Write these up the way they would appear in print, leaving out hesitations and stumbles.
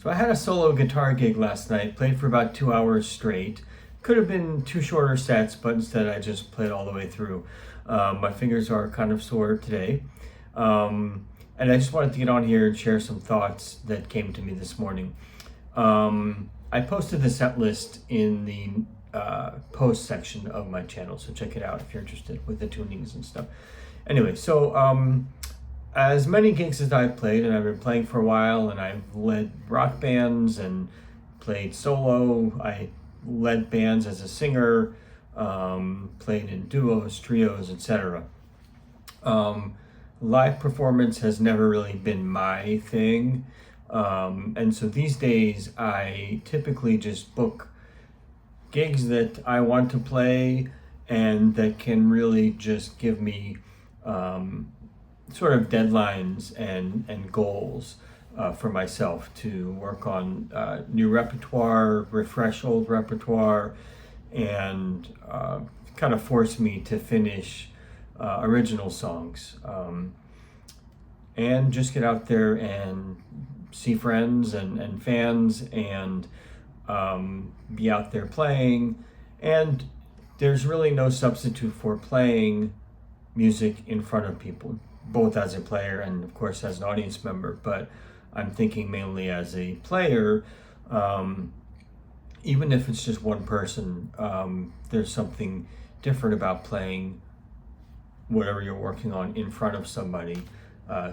So I had a solo guitar gig last night, played for about 2 hours straight. Could have been 2 shorter sets, but instead I just played all the way through. My fingers are kind of sore today. And I just wanted to get on here and share some thoughts that came to me this morning. I posted the set list in the post section of my channel, so check it out if you're interested with the tunings and stuff. Anyway, so as many gigs as I've played, and I've been playing for a while, and I've led rock bands and played solo. I led bands as a singer, played in duos, trios, etc. Live performance has never really been my thing. And so these days I typically just book gigs that I want to play and that can really just give me sort of deadlines and goals for myself to work on new repertoire, refresh old repertoire, and kind of force me to finish original songs, and just get out there and see friends and fans and be out there playing. And there's really no substitute for playing music in front of people, both as a player and of course as an audience member, but I'm thinking mainly as a player. Even if it's just one person, there's something different about playing whatever you're working on in front of somebody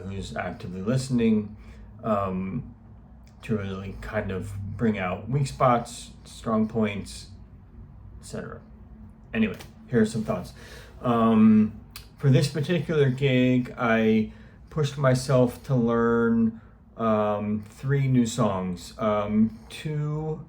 who's actively listening, to really kind of bring out weak spots, strong points, etc. Anyway, here are some thoughts. For this particular gig, I pushed myself to learn 3 new songs. 2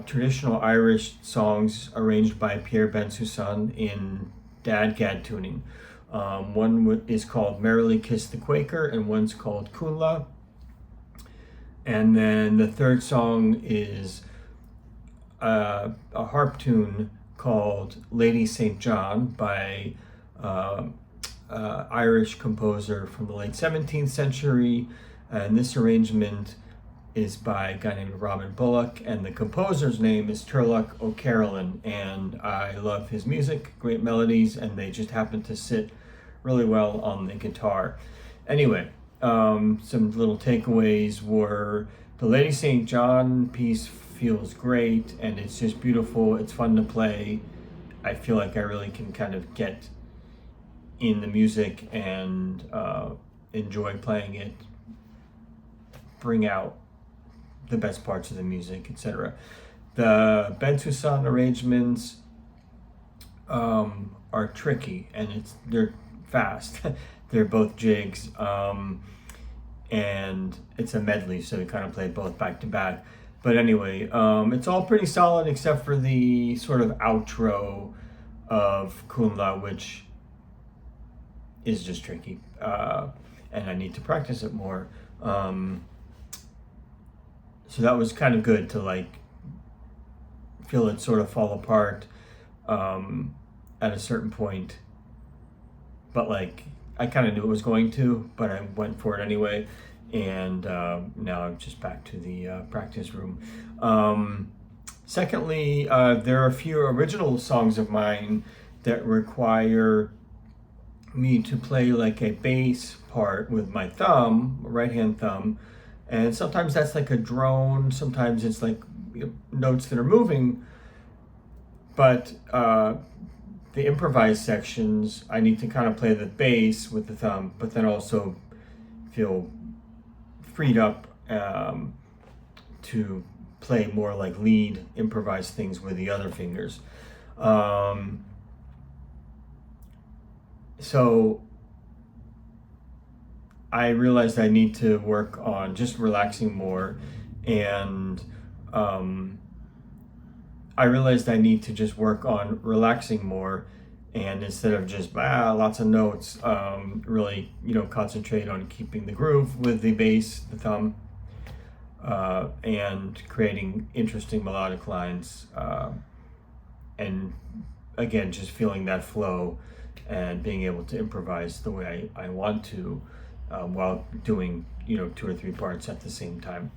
traditional Irish songs arranged by Pierre Bensusan in DADGAD tuning. One is called Merrily Kiss the Quaker, and one's called Cunla. And then the third song is a harp tune called Lady St. John by Irish composer from the late 17th century. And this arrangement is by a guy named Bullock, and the composer's name is Turlough O'Carroll, and I love his music, great melodies, and they just happen to sit really well on the guitar. Anyway, some little takeaways were the Lady St. John piece feels great, and it's just beautiful, it's fun to play. I feel like I really can kind of get in the music and enjoy playing it, bring out the best parts of the music, etc. The Bensusan arrangements are tricky, and they're fast. They're both jigs, and it's a medley, so we kind of play both back to back. But anyway, it's all pretty solid except for the sort of outro of Cunla, which is just tricky, and I need to practice it more. So that was kind of good to like feel it sort of fall apart at a certain point, but like I kind of knew it was going to, but I went for it anyway, and now I'm just back to the practice room. Secondly, there are a few original songs of mine that require me to play like a bass part with my thumb, right hand thumb, and sometimes that's like a drone, sometimes it's like notes that are moving, but the improvised sections, I need to kind of play the bass with the thumb, but then also feel freed up to play more like lead improvised things with the other fingers. So I realized I need to work on just relaxing more, and I realized I need to just work on relaxing more, and instead of just lots of notes, really concentrate on keeping the groove with the bass, the thumb, and creating interesting melodic lines, and again just feeling that flow and being able to improvise the way I want to, while doing 2 or 3 parts at the same time.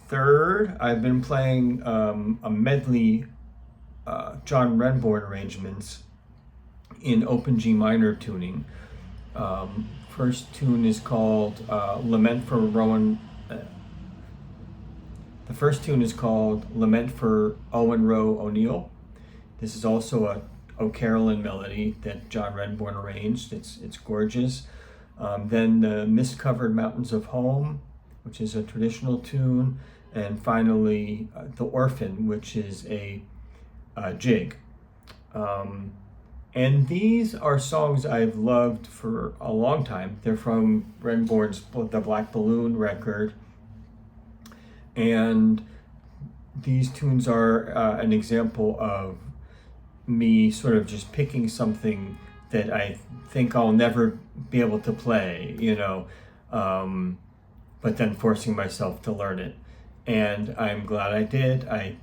Third, I've been playing a medley John Renbourn arrangements in open G minor tuning. First tune is called Lament for Rowan. The first tune is called Lament for Owen Rowe O'Neill. This is also a O'Carroll melody that John Renbourn arranged. It's gorgeous. Then the Mist-Covered Mountains of Home, which is a traditional tune, and finally The Orphan, which is a jig. And these are songs I've loved for a long time. They're from Renbourn's The Black Balloon record. And these tunes are an example of me sort of just picking something that I think I'll never be able to play, but then forcing myself to learn it. And I'm glad I did. I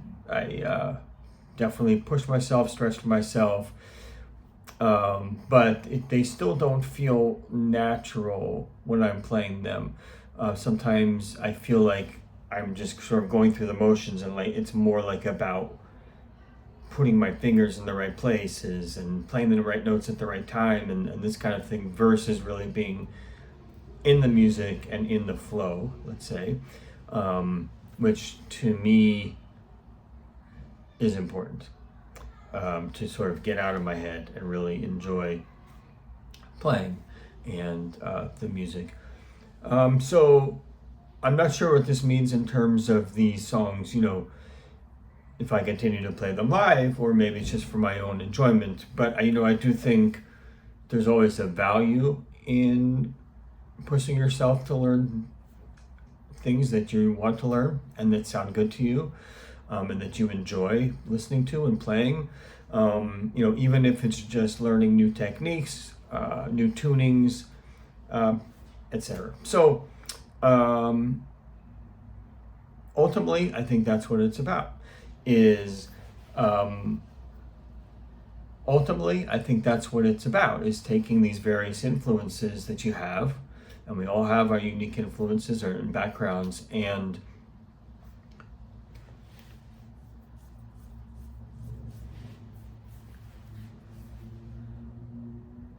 definitely pushed myself, stretched myself. But they still don't feel natural when I'm playing them. Sometimes I feel like I'm just sort of going through the motions, and like it's more like about putting my fingers in the right places and playing the right notes at the right time and this kind of thing, versus really being in the music and in the flow, let's say, which to me is important. To sort of get out of my head and really enjoy playing and the music. So I'm not sure what this means in terms of these songs, if I continue to play them live, or maybe it's just for my own enjoyment. But I do think there's always a value in pushing yourself to learn things that you want to learn and that sound good to you. And that you enjoy listening to and playing, even if it's just learning new techniques, new tunings, etc. So ultimately, I think that's what it's about. Is taking these various influences that you have, and we all have our unique influences or backgrounds, and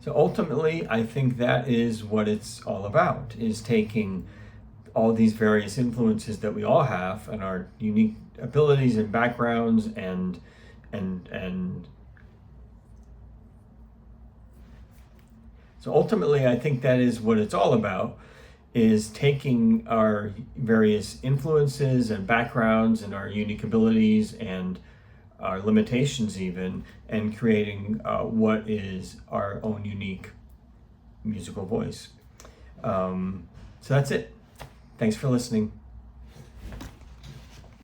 so ultimately, I think that is what it's all about, is taking all these various influences that we all have and our unique abilities and backgrounds and so ultimately, I think that is what it's all about, is taking our various influences and backgrounds and our unique abilities and our limitations even, and creating what is our own unique musical voice. So that's it. Thanks for listening.